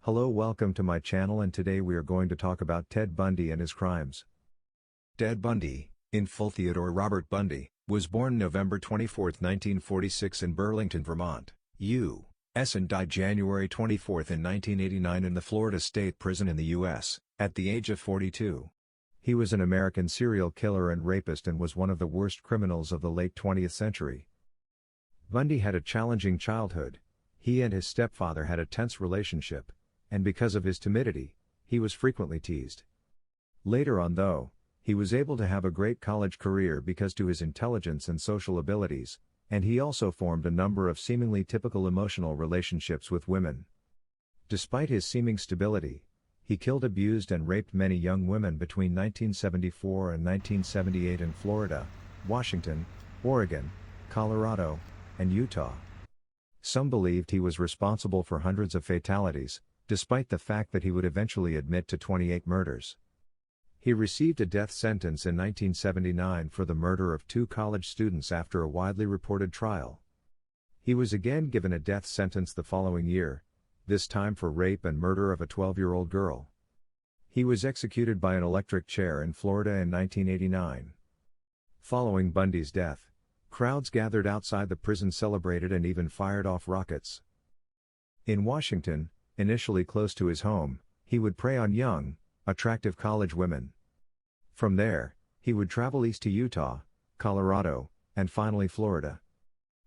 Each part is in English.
Hello, welcome to my channel, and today we are going to talk about Ted Bundy and his crimes. Ted Bundy, in full Theodore Robert Bundy, was born November 24, 1946 in Burlington, Vermont, U.S. and died January 24 in 1989 in the Florida State Prison in the U.S., at the age of 42. He was an American serial killer and rapist and was one of the worst criminals of the late 20th century. Bundy had a challenging childhood. He and his stepfather had a tense relationship, and because of his timidity, he was frequently teased. Later on, though, he was able to have a great college career because to his intelligence and social abilities, and he also formed a number of seemingly typical emotional relationships with women. Despite his seeming stability, he killed, abused, and raped many young women between 1974 and 1978 in Florida, Washington, Oregon, Colorado, and Utah. Some believed he was responsible for hundreds of fatalities, despite the fact that he would eventually admit to 28 murders. He received a death sentence in 1979 for the murder of 2 college students after a widely reported trial. He was again given a death sentence the following year, this time for rape and murder of a 12-year-old girl. He was executed by an electric chair in Florida in 1989. Following Bundy's death, crowds gathered outside the prison, celebrated, and even fired off rockets. In Washington, initially close to his home, he would prey on young, attractive college women. From there, he would travel east to Utah, Colorado, and finally Florida.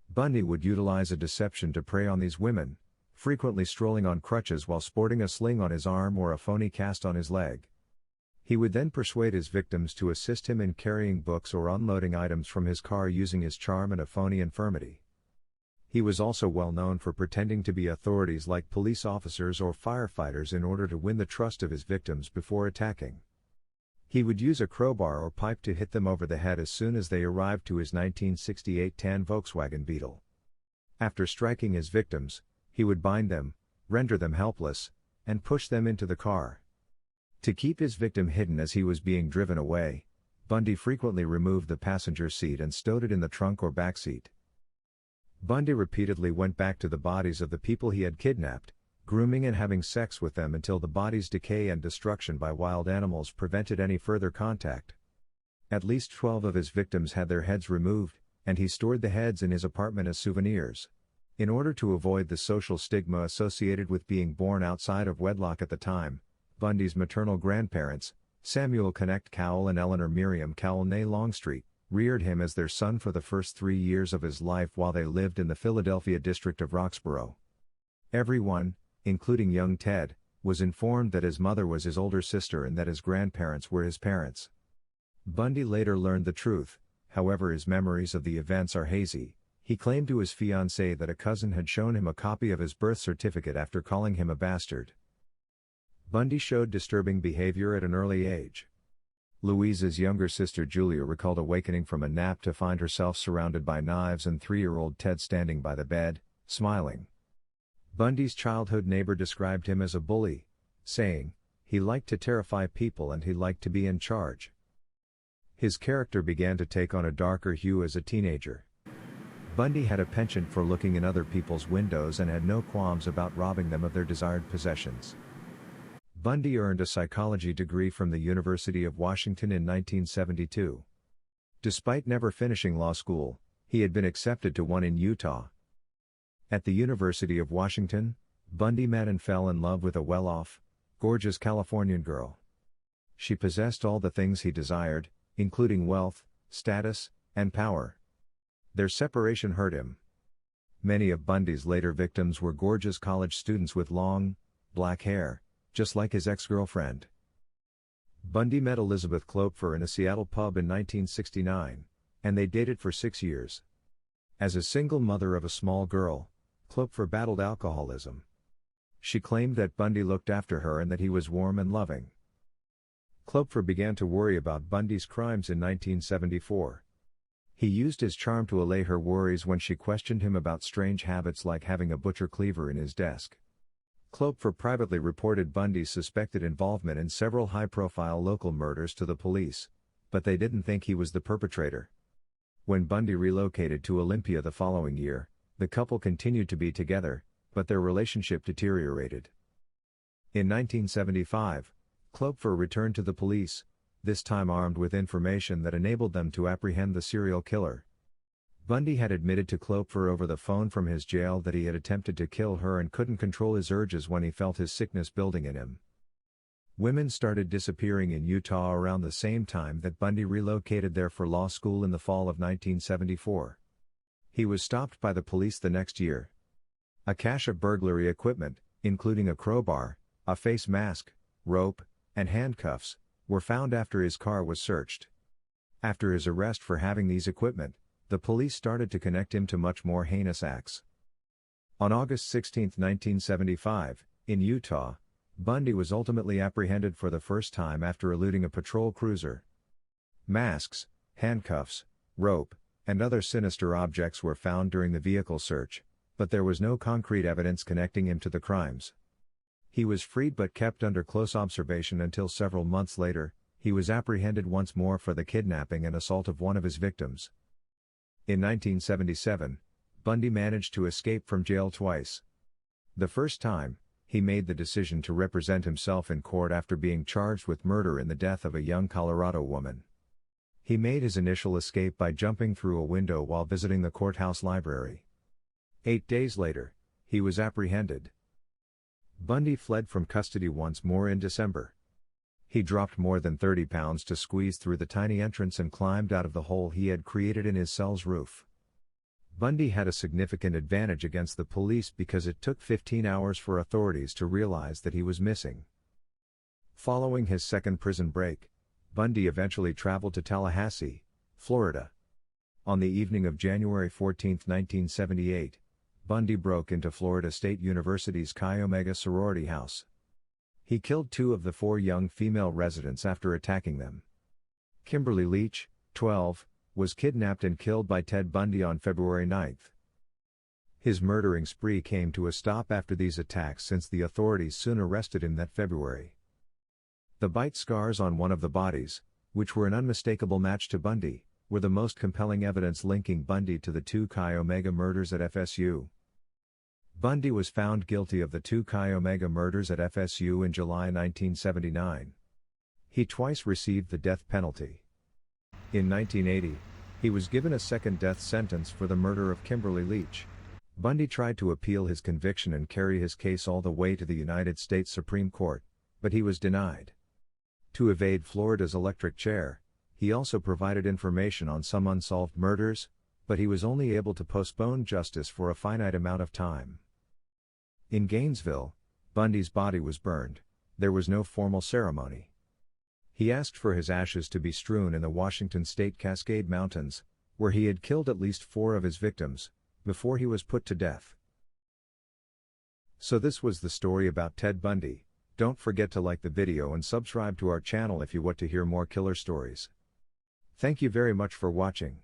Bundy would utilize a deception to prey on these women, frequently strolling on crutches while sporting a sling on his arm or a phony cast on his leg. He would then persuade his victims to assist him in carrying books or unloading items from his car using his charm and a phony infirmity. He was also well known for pretending to be authorities like police officers or firefighters in order to win the trust of his victims before attacking. He would use a crowbar or pipe to hit them over the head as soon as they arrived to his 1968 tan Volkswagen Beetle. After striking his victims, he would bind them, render them helpless, and push them into the car. To keep his victim hidden as he was being driven away, Bundy frequently removed the passenger seat and stowed it in the trunk or back seat. Bundy repeatedly went back to the bodies of the people he had kidnapped, grooming and having sex with them until the body's decay and destruction by wild animals prevented any further contact. At least 12 of his victims had their heads removed, and he stored the heads in his apartment as souvenirs. In order to avoid the social stigma associated with being born outside of wedlock at the time, Bundy's maternal grandparents, Samuel Connect Cowell and Eleanor Miriam Cowell née Longstreet, reared him as their son for the first 3 years of his life while they lived in the Philadelphia district of Roxborough. Everyone, including young Ted, was informed that his mother was his older sister and that his grandparents were his parents. Bundy later learned the truth, however his memories of the events are hazy. He claimed to his fiancée that a cousin had shown him a copy of his birth certificate after calling him a bastard. Bundy showed disturbing behavior at an early age. Louise's younger sister Julia recalled awakening from a nap to find herself surrounded by knives and 3-year-old Ted standing by the bed, smiling. Bundy's childhood neighbor described him as a bully, saying, "He liked to terrify people and he liked to be in charge." His character began to take on a darker hue as a teenager. Bundy had a penchant for looking in other people's windows and had no qualms about robbing them of their desired possessions. Bundy earned a psychology degree from the University of Washington in 1972. Despite never finishing law school, he had been accepted to one in Utah. At the University of Washington, Bundy met and fell in love with a well-off, gorgeous Californian girl. She possessed all the things he desired, including wealth, status, and power. Their separation hurt him. Many of Bundy's later victims were gorgeous college students with long, black hair, just like his ex-girlfriend. Bundy met Elizabeth Klopfer in a Seattle pub in 1969, and they dated for 6 years. As a single mother of a small girl, Klopfer battled alcoholism. She claimed that Bundy looked after her and that he was warm and loving. Klopfer began to worry about Bundy's crimes in 1974. He used his charm to allay her worries when she questioned him about strange habits like having a butcher cleaver in his desk. Klopfer privately reported Bundy's suspected involvement in several high-profile local murders to the police, but they didn't think he was the perpetrator. When Bundy relocated to Olympia the following year, the couple continued to be together, but their relationship deteriorated. In 1975, Klopfer returned to the police, this time armed with information that enabled them to apprehend the serial killer. Bundy had admitted to Klopfer over the phone from his jail that he had attempted to kill her and couldn't control his urges when he felt his sickness building in him. Women started disappearing in Utah around the same time that Bundy relocated there for law school in the fall of 1974. He was stopped by the police the next year. A cache of burglary equipment, including a crowbar, a face mask, rope, and handcuffs, were found after his car was searched. After his arrest for having these equipment, the police started to connect him to much more heinous acts. On August 16, 1975, in Utah, Bundy was ultimately apprehended for the first time after eluding a patrol cruiser. Masks, handcuffs, rope, and other sinister objects were found during the vehicle search, but there was no concrete evidence connecting him to the crimes. He was freed but kept under close observation until several months later, he was apprehended once more for the kidnapping and assault of one of his victims. In 1977, Bundy managed to escape from jail twice. The first time, he made the decision to represent himself in court after being charged with murder in the death of a young Colorado woman. He made his initial escape by jumping through a window while visiting the courthouse library. 8 days later, he was apprehended. Bundy fled from custody once more in December. He dropped more than 30 pounds to squeeze through the tiny entrance and climbed out of the hole he had created in his cell's roof. Bundy had a significant advantage against the police because it took 15 hours for authorities to realize that he was missing. Following his second prison break, Bundy eventually traveled to Tallahassee, Florida. On the evening of January 14, 1978, Bundy broke into Florida State University's Chi Omega sorority house. He killed 2 of the 4 young female residents after attacking them. Kimberly Leach, 12, was kidnapped and killed by Ted Bundy on February 9. His murdering spree came to a stop after these attacks since the authorities soon arrested him that February. The bite scars on one of the bodies, which were an unmistakable match to Bundy, were the most compelling evidence linking Bundy to the 2 Chi Omega murders at FSU. Bundy was found guilty of the 2 Chi Omega murders at FSU in July 1979. He twice received the death penalty. In 1980, he was given a second death sentence for the murder of Kimberly Leach. Bundy tried to appeal his conviction and carry his case all the way to the United States Supreme Court, but he was denied. To evade Florida's electric chair, he also provided information on some unsolved murders, but he was only able to postpone justice for a finite amount of time. In Gainesville, Bundy's body was burned. There was no formal ceremony. He asked for his ashes to be strewn in the Washington State Cascade Mountains, where he had killed at least 4 of his victims, before he was put to death. So this was the story about Ted Bundy. Don't forget to like the video and subscribe to our channel if you want to hear more killer stories. Thank you very much for watching.